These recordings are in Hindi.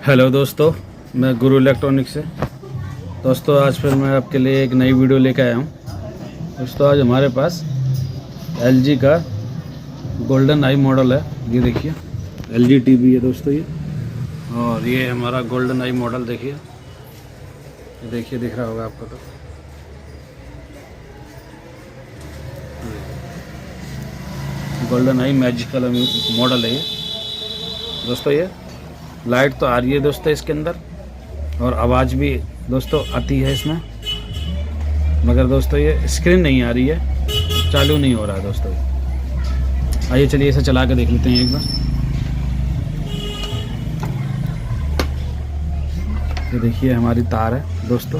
हेलो दोस्तों, मैं गुरु इलेक्ट्रॉनिक्स से। दोस्तों आज फिर मैं आपके लिए एक नई वीडियो लेकर आया हूँ। दोस्तों आज हमारे पास LG का गोल्डन आई मॉडल है। ये देखिए LG टीवी है दोस्तों ये, और ये हमारा गोल्डन आई मॉडल देखिए। ये देखिए, दिख रहा होगा आपको तो। गोल्डन आई मैजिकल मॉडल है ये दोस्तों। ये लाइट तो आ रही है दोस्तों इसके अंदर, और आवाज़ भी दोस्तों आती है इसमें, मगर दोस्तों ये स्क्रीन नहीं आ रही है, चालू नहीं हो रहा है दोस्तों। आइए चलिए इसे चला के देख लेते हैं एक बार। ये देखिए हमारी तार है दोस्तों,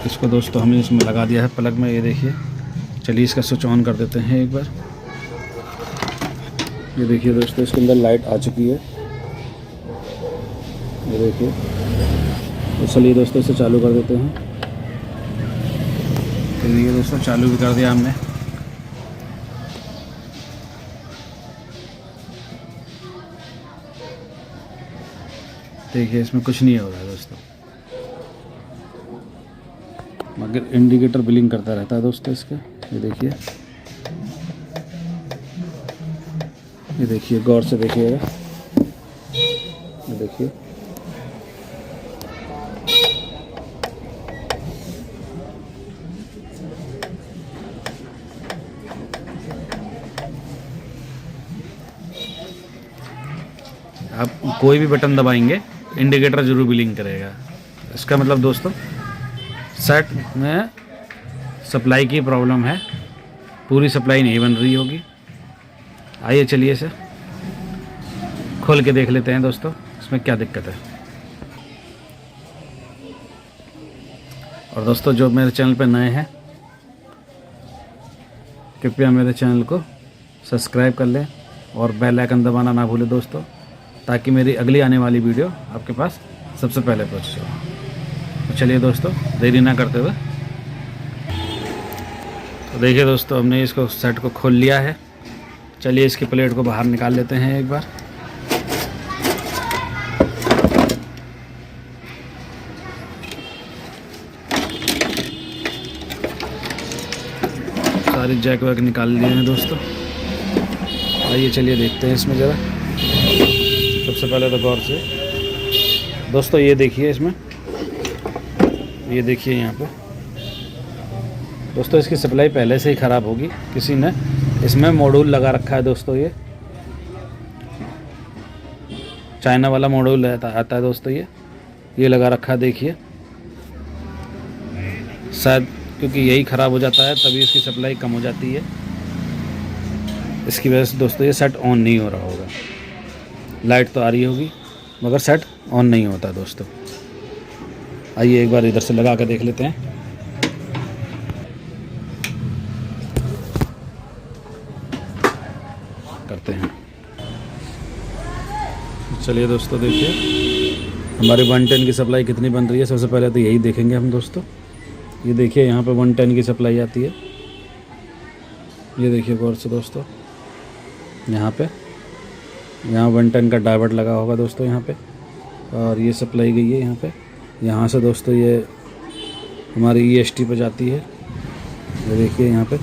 इसको दोस्तों हमने इसमें लगा दिया है प्लग में। ये देखिए, चलिए इसका स्विच ऑन कर देते हैं एक बार। ये देखिए दोस्तों इसके अंदर लाइट आ चुकी है। ये देखिए, तो चलिए दोस्तों इसे चालू कर देते हैं। तो ये दोस्तों चालू भी कर दिया हमने। देखिए इसमें कुछ नहीं हो रहा है दोस्तों, मगर इंडिकेटर ब्लिंक करता रहता है दोस्तों इसका। ये देखिए गौर से देखिएगा। ये देखिए, आप कोई भी बटन दबाएंगे इंडिकेटर जरूर ब्लिंक करेगा। इसका मतलब दोस्तों सेट में सप्लाई की प्रॉब्लम है, पूरी सप्लाई नहीं बन रही होगी। आइए चलिए इसे खोल के देख लेते हैं दोस्तों, इसमें क्या दिक्कत है। और दोस्तों जो मेरे चैनल पर नए हैं, कृपया मेरे चैनल को सब्सक्राइब कर लें और बेल आइकन दबाना ना भूलें दोस्तों, ताकि मेरी अगली आने वाली वीडियो आपके पास सबसे पहले पहुंच जाए। तो चलिए दोस्तों देरी ना करते हुए, तो देखिए दोस्तों हमने इसको सेट को खोल लिया है। चलिए इसकी प्लेट को बाहर निकाल लेते हैं एक बार। सारी जैक वैक निकाल लिए हैं दोस्तों। आइए चलिए देखते हैं इसमें ज़रा। सबसे पहले तो गौर से दोस्तों ये देखिए इसमें, ये देखिए यहाँ पे दोस्तों इसकी सप्लाई पहले से ही ख़राब होगी। किसी ने इसमें मॉड्यूल लगा रखा है दोस्तों, ये चाइना वाला मॉड्यूल आता है दोस्तों। ये लगा रखा है, देखिए शायद क्योंकि यही ख़राब हो जाता है तभी इसकी सप्लाई कम हो जाती है। इसकी वजह से दोस्तों ये सेट ऑन नहीं हो रहा होगा। लाइट तो आ रही होगी मगर सेट ऑन नहीं होता दोस्तों। आइए एक बार इधर से लगा कर देख लेते हैं। करते हैं, चलिए दोस्तों देखिए हमारी 110 की सप्लाई कितनी बन रही है। सबसे पहले तो यही देखेंगे हम दोस्तों। ये देखिए यहाँ पे 110 की सप्लाई आती है। ये देखिए गौर से दोस्तों, यहाँ 110 का डाइवर्ट लगा होगा दोस्तों यहाँ पे, और ये सप्लाई गई है यहाँ पे। यहाँ से दोस्तों ये हमारी EST पे जाती है। ये देखिए यहाँ पे,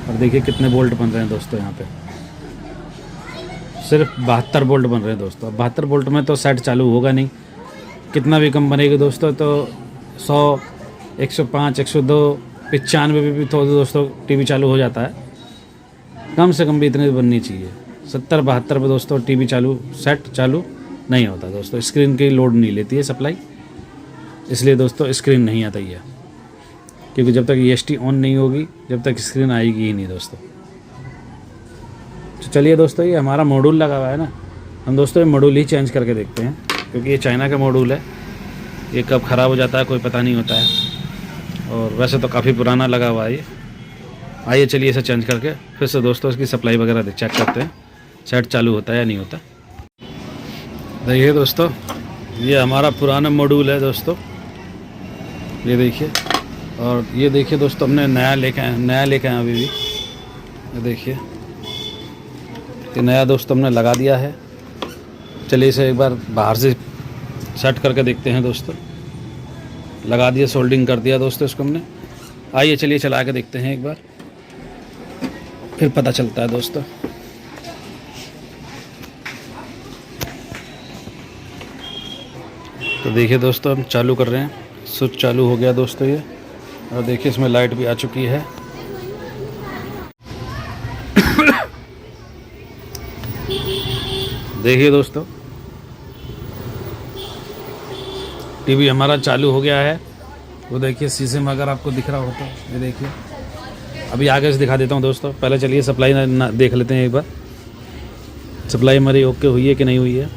और देखिए कितने बोल्ट बन रहे हैं दोस्तों यहाँ पे। सिर्फ 72 बोल्ट बन रहे हैं दोस्तों। अब 72 बोल्ट में तो सेट चालू होगा नहीं, कितना भी कम बनेगा दोस्तों। तो 100, 105, 102, 95 भी तो दोस्तों टीवी चालू हो जाता है। कम से कम भी इतनी बननी चाहिए। 70, 72 पे दोस्तों टीवी चालू, सेट चालू नहीं होता दोस्तों। स्क्रीन की लोड नहीं लेती है सप्लाई, इसलिए दोस्तों स्क्रीन नहीं आता है। क्योंकि जब तक EST ऑन नहीं होगी, जब तक स्क्रीन आएगी ही नहीं दोस्तों। तो चलिए दोस्तों ये हमारा मॉड्यूल लगा हुआ है ना, हम दोस्तों ये मॉड्यूल ही चेंज करके देखते हैं, क्योंकि ये चाइना का मॉड्यूल है। ये कब ख़राब हो जाता है कोई पता नहीं होता है, और वैसे तो काफ़ी पुराना लगा हुआ है ये। आइए चलिए इसे चेंज करके फिर से दोस्तों इसकी सप्लाई वगैरह चेक करते हैं, सेट चालू होता है या नहीं होता। देखिए दोस्तों ये हमारा पुराना मॉड्यूल है दोस्तों, ये देखिए। और ये देखिए दोस्तों हमने नया लेके आए अभी भी। ये देखिए ये नया दोस्तों हमने लगा दिया है। चलिए इसे एक बार बाहर से सेट करके देखते हैं दोस्तों। लगा दिया, सोल्डिंग कर दिया दोस्तों इसको हमने। आइए चलिए चला के देखते हैं एक बार, फिर पता चलता है दोस्तों। तो देखिए दोस्तों हम चालू कर रहे हैं, स्विच चालू हो गया दोस्तों ये। और देखिए इसमें लाइट भी आ चुकी है। देखिए दोस्तों टीवी हमारा चालू हो गया है। वो देखिए शीशे में अगर आपको दिख रहा हो तो ये देखिए। अभी आगे से दिखा देता हूँ दोस्तों। पहले चलिए सप्लाई ना देख लेते हैं एक बार, सप्लाई हमारी ओके हुई है कि नहीं हुई है।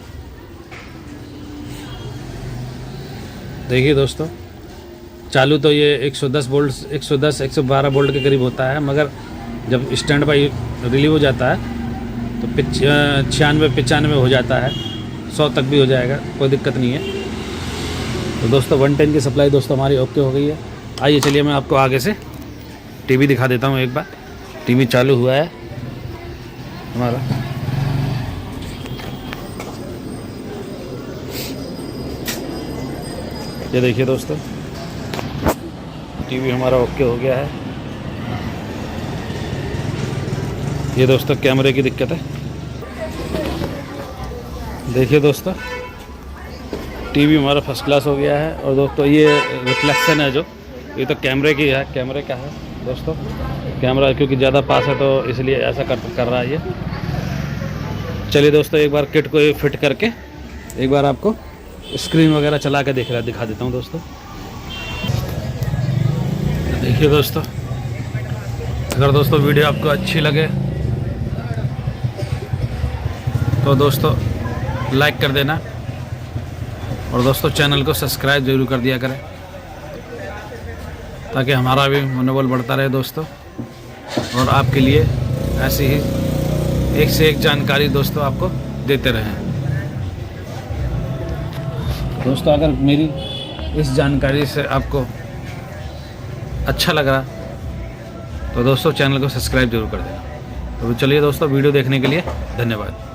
देखिए दोस्तों चालू तो ये 110 वोल्ट 112 वोल्ट के करीब होता है, मगर जब स्टैंड बाई रिलीव हो जाता है तो 96-95 हो जाता है, 100 तक भी हो जाएगा, कोई दिक्कत नहीं है। तो दोस्तों 110 की सप्लाई दोस्तों हमारी ओके हो गई है। आइए चलिए मैं आपको आगे से टीवी दिखा देता हूँ एक बार। टीवी चालू हुआ है हमारा। ये देखिए दोस्तों टीवी हमारा ओके हो गया है। ये दोस्तों कैमरे की दिक्कत है। देखिए दोस्तों टीवी हमारा फर्स्ट क्लास हो गया है। और दोस्तों ये रिफ्लेक्शन है जो, ये तो कैमरे की है, कैमरे का है दोस्तों। कैमरा क्योंकि ज़्यादा पास है तो इसलिए ऐसा कर रहा है ये। चलिए दोस्तों एक बार किट को फिट करके एक बार आपको स्क्रीन वगैरह चला के दिखा देता हूँ दोस्तों। देखिए दोस्तों अगर दोस्तों वीडियो आपको अच्छी लगे तो दोस्तों लाइक कर देना, और दोस्तों चैनल को सब्सक्राइब जरूर कर दिया करें ताकि हमारा भी मनोबल बढ़ता रहे दोस्तों। और आपके लिए ऐसी ही एक से एक जानकारी दोस्तों आपको देते रहें। दोस्तों अगर मेरी इस जानकारी से आपको अच्छा लगा तो दोस्तों चैनल को सब्सक्राइब जरूर कर देना। तो चलिए दोस्तों वीडियो देखने के लिए धन्यवाद।